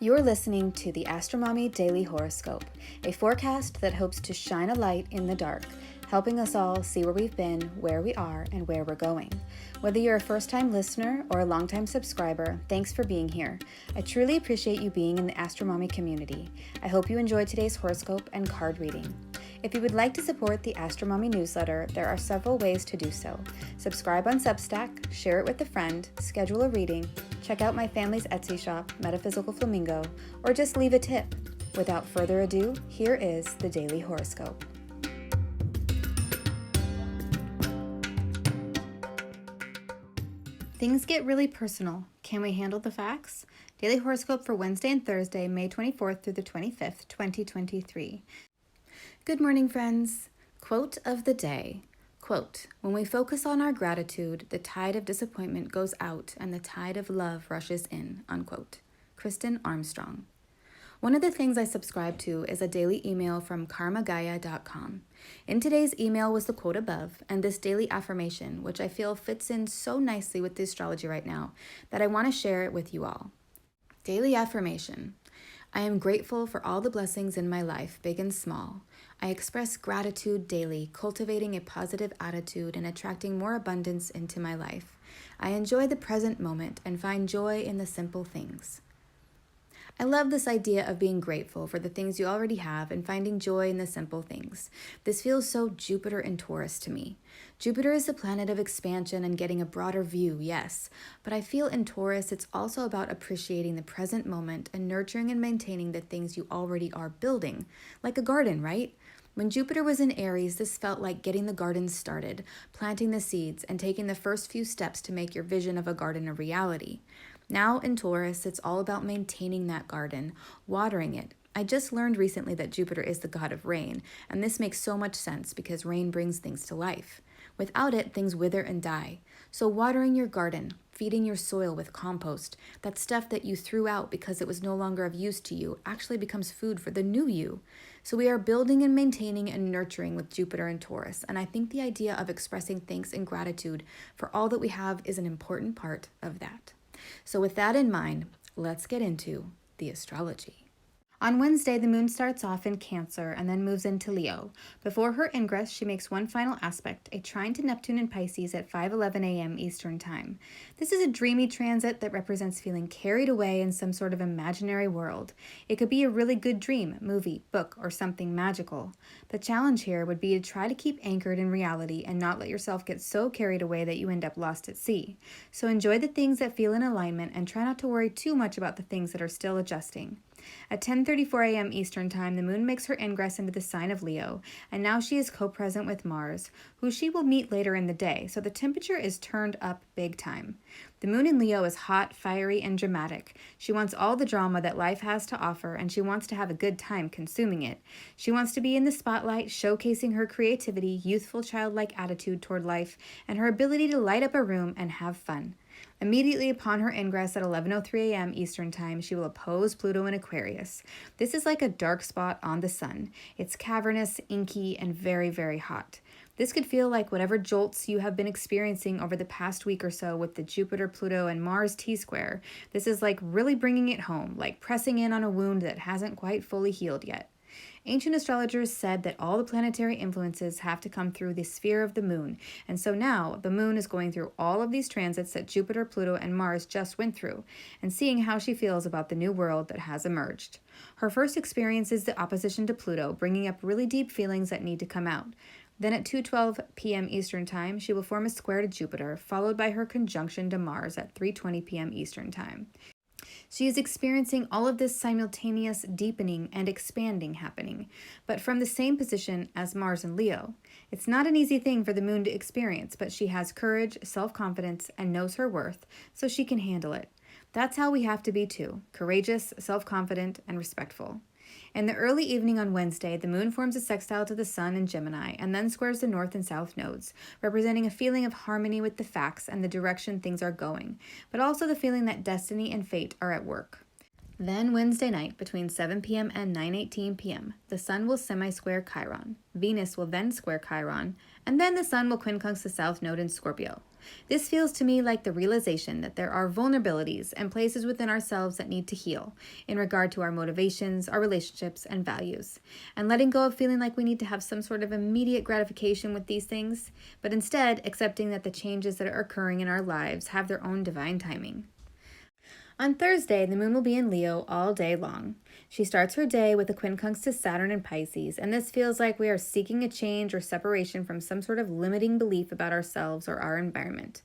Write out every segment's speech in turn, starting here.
You're listening to the AstroMommy Daily Horoscope, a forecast that hopes to shine a light in the dark, helping us all see where we've been, where we are, and where we're going. Whether you're a first-time listener or a long-time subscriber, thanks for being here. I truly appreciate you being in the AstroMommy community. I hope you enjoyed today's horoscope and card reading. If you would like to support the AstroMommy Newsletter, there are several ways to do so. Subscribe on Substack, share it with a friend, schedule a reading, check out my family's Etsy shop, Metaphysical Flamingo, or just leave a tip. Without further ado, here is the Daily Horoscope. Things get really personal. Can we handle the facts? Daily Horoscope for Wednesday and Thursday, May 24th through the 25th, 2023. Good morning, friends. Quote of the day. Quote, "When we focus on our gratitude, the tide of disappointment goes out and the tide of love rushes in." Unquote. Kristen Armstrong. One of the things I subscribe to is a daily email from karmagaia.com. In today's email was the quote above and this daily affirmation, which I feel fits in so nicely with the astrology right now that I want to share it with you all. Daily affirmation. I am grateful for all the blessings in my life, big and small. I express gratitude daily, cultivating a positive attitude and attracting more abundance into my life. I enjoy the present moment and find joy in the simple things. I love this idea of being grateful for the things you already have and finding joy in the simple things. This feels so Jupiter and Taurus to me. Jupiter is the planet of expansion and getting a broader view, yes, but I feel in Taurus it's also about appreciating the present moment and nurturing and maintaining the things you already are building, like a garden, right? When Jupiter was in Aries, this felt like getting the garden started, planting the seeds, and taking the first few steps to make your vision of a garden a reality. Now in Taurus, it's all about maintaining that garden, watering it. I just learned recently that Jupiter is the god of rain, and this makes so much sense because rain brings things to life. Without it, things wither and die. So watering your garden, feeding your soil with compost, that stuff that you threw out because it was no longer of use to you, actually becomes food for the new you. So we are building and maintaining and nurturing with Jupiter and Taurus, and I think the idea of expressing thanks and gratitude for all that we have is an important part of that. So with that in mind, let's get into the astrology. On Wednesday, the moon starts off in Cancer and then moves into Leo. Before her ingress, she makes one final aspect, a trine to Neptune in Pisces at 5:11 a.m. Eastern Time. This is a dreamy transit that represents feeling carried away in some sort of imaginary world. It could be a really good dream, movie, book, or something magical. The challenge here would be to try to keep anchored in reality and not let yourself get so carried away that you end up lost at sea. So enjoy the things that feel in alignment and try not to worry too much about the things that are still adjusting. At 10:34 a.m. Eastern Time, the moon makes her ingress into the sign of Leo, and now she is co-present with Mars, who she will meet later in the day, so the temperature is turned up big time. The moon in Leo is hot, fiery, and dramatic. She wants all the drama that life has to offer, and she wants to have a good time consuming it. She wants to be in the spotlight, showcasing her creativity, youthful, childlike attitude toward life, and her ability to light up a room and have fun. Immediately upon her ingress at 11:03 a.m. Eastern Time, she will oppose Pluto in Aquarius. This is like a dark spot on the sun. It's cavernous, inky, and very, very hot. This could feel like whatever jolts you have been experiencing over the past week or so with the Jupiter, Pluto, and Mars T-square. This is like really bringing it home, like pressing in on a wound that hasn't quite fully healed yet. Ancient astrologers said that all the planetary influences have to come through the sphere of the moon, and so now the moon is going through all of these transits that Jupiter, Pluto, and Mars just went through, and seeing how she feels about the new world that has emerged. Her first experience is the opposition to Pluto, bringing up really deep feelings that need to come out. Then at 2:12 p.m. Eastern Time, she will form a square to Jupiter, followed by her conjunction to Mars at 3:20 p.m. Eastern Time. She is experiencing all of this simultaneous deepening and expanding happening, but from the same position as Mars and Leo. It's not an easy thing for the moon to experience, but she has courage, self-confidence, and knows her worth, so she can handle it. That's how we have to be too, courageous, self-confident, and respectful. In the early evening on Wednesday, the moon forms a sextile to the sun in Gemini and then squares the north and south nodes, representing a feeling of harmony with the facts and the direction things are going, but also the feeling that destiny and fate are at work. Then Wednesday night, between 7 p.m. and 9:18 p.m., the sun will semi-square Chiron. Venus will then square Chiron, And then the sun will quincunx the south node in Scorpio. This feels to me like the realization that there are vulnerabilities and places within ourselves that need to heal in regard to our motivations, our relationships, and values. And letting go of feeling like we need to have some sort of immediate gratification with these things, but instead accepting that the changes that are occurring in our lives have their own divine timing. On Thursday, the moon will be in Leo all day long. She starts her day with a quincunx to Saturn in Pisces, and this feels like we are seeking a change or separation from some sort of limiting belief about ourselves or our environment.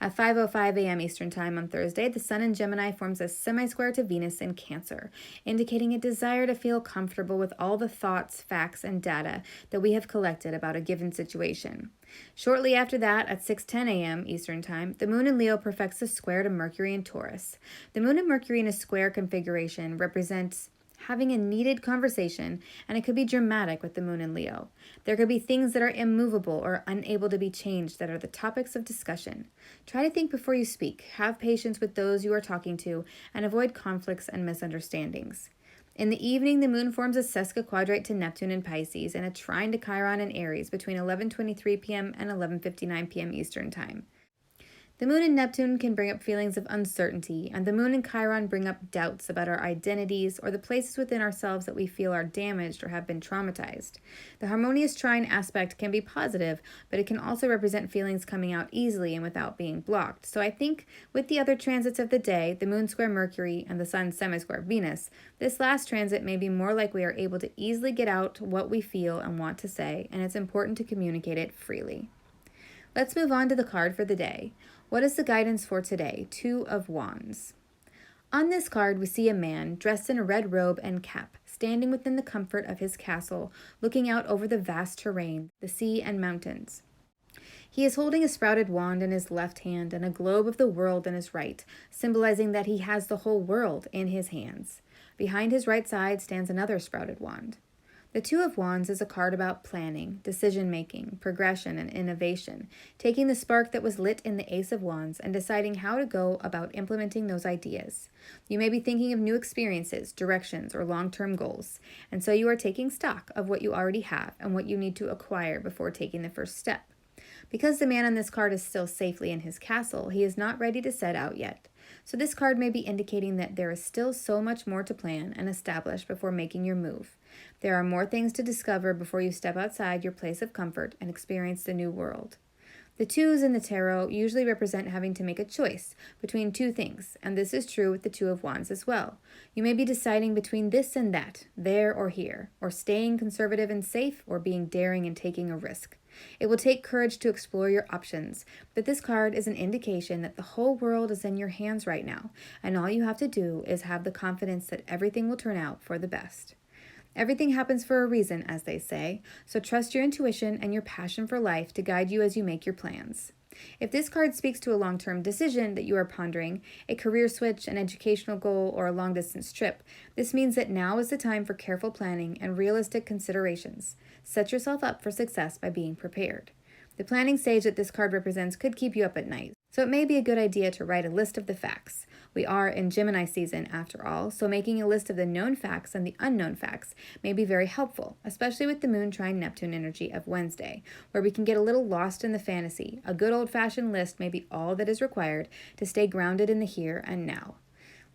At 5:05 a.m. Eastern Time on Thursday, the Sun in Gemini forms a semi-square to Venus in Cancer, indicating a desire to feel comfortable with all the thoughts, facts, and data that we have collected about a given situation. Shortly after that, at 6:10 a.m. Eastern Time, the Moon in Leo perfects a square to Mercury in Taurus. The Moon and Mercury in a square configuration represents having a needed conversation, and it could be dramatic with the Moon in Leo. There could be things that are immovable or unable to be changed that are the topics of discussion. Try to think before you speak, have patience with those you are talking to, and avoid conflicts and misunderstandings. In the evening, the moon forms a sesquiquadrate to Neptune in Pisces and a trine to Chiron in Aries between 11:23 p.m. and 11:59 p.m. Eastern Time. The moon and Neptune can bring up feelings of uncertainty, and the moon and Chiron bring up doubts about our identities or the places within ourselves that we feel are damaged or have been traumatized. The harmonious trine aspect can be positive, but it can also represent feelings coming out easily and without being blocked. So I think with the other transits of the day, the moon square Mercury and the sun semi-square Venus, this last transit may be more like we are able to easily get out what we feel and want to say, and it's important to communicate it freely. Let's move on to the card for the day. What is the guidance for today? 2 of Wands. On this card, we see a man dressed in a red robe and cap, standing within the comfort of his castle, looking out over the vast terrain, the sea and mountains. He is holding a sprouted wand in his left hand and a globe of the world in his right, symbolizing that he has the whole world in his hands. Behind his right side stands another sprouted wand. The 2 of Wands is a card about planning, decision-making, progression, and innovation, taking the spark that was lit in the Ace of Wands and deciding how to go about implementing those ideas. You may be thinking of new experiences, directions, or long-term goals, and so you are taking stock of what you already have and what you need to acquire before taking the first step. Because the man on this card is still safely in his castle, he is not ready to set out yet. So this card may be indicating that there is still so much more to plan and establish before making your move. There are more things to discover before you step outside your place of comfort and experience the new world. The 2s in the tarot usually represent having to make a choice between 2 things, and this is true with the 2 of Wands as well. You may be deciding between this and that, there or here, or staying conservative and safe, or being daring and taking a risk. It will take courage to explore your options, but this card is an indication that the whole world is in your hands right now, and all you have to do is have the confidence that everything will turn out for the best. Everything happens for a reason, as they say, so trust your intuition and your passion for life to guide you as you make your plans. If this card speaks to a long-term decision that you are pondering, a career switch, an educational goal, or a long-distance trip, this means that now is the time for careful planning and realistic considerations. Set yourself up for success by being prepared. The planning stage that this card represents could keep you up at night, so it may be a good idea to write a list of the facts. We are in Gemini season after all, so making a list of the known facts and the unknown facts may be very helpful, especially with the Moon trine Neptune energy of Wednesday, where we can get a little lost in the fantasy. A good old-fashioned list may be all that is required to stay grounded in the here and now.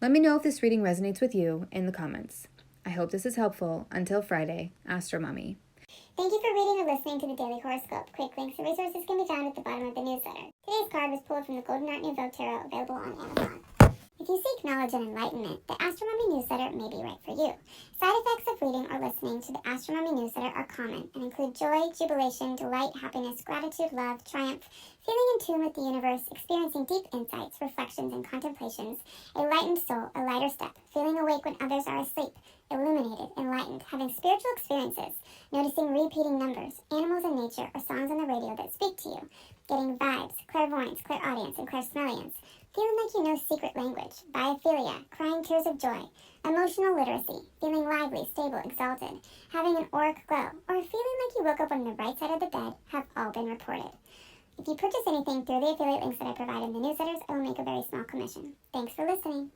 Let me know if this reading resonates with you in the comments. I hope this is helpful. Until Friday, AstroMommy. Thank you for reading or listening to the Daily Horoscope. Quick links and resources can be found at the bottom of the newsletter. Today's card was pulled from the Golden Art Nouveau Tarot, available on Amazon. If you seek knowledge and enlightenment, the AstroMommy Newsletter may be right for you. Side effects of reading or listening to the AstroMommy Newsletter are common and include joy, jubilation, delight, happiness, gratitude, love, triumph, feeling in tune with the universe, experiencing deep insights, reflections, and contemplations, a lightened soul, a lighter step, feeling awake when others are asleep, illuminated, enlightened, having spiritual experiences, noticing repeating numbers, animals in nature, or songs on the radio that speak to you, getting vibes, clairvoyance, clairaudience, and clairsmelliance, feeling like you know secret language, biophilia, crying tears of joy, emotional literacy, feeling lively, stable, exalted, having an auric glow, or feeling like you woke up on the right side of the bed have all been reported. If you purchase anything through the affiliate links that I provide in the newsletters, I will make a very small commission. Thanks for listening.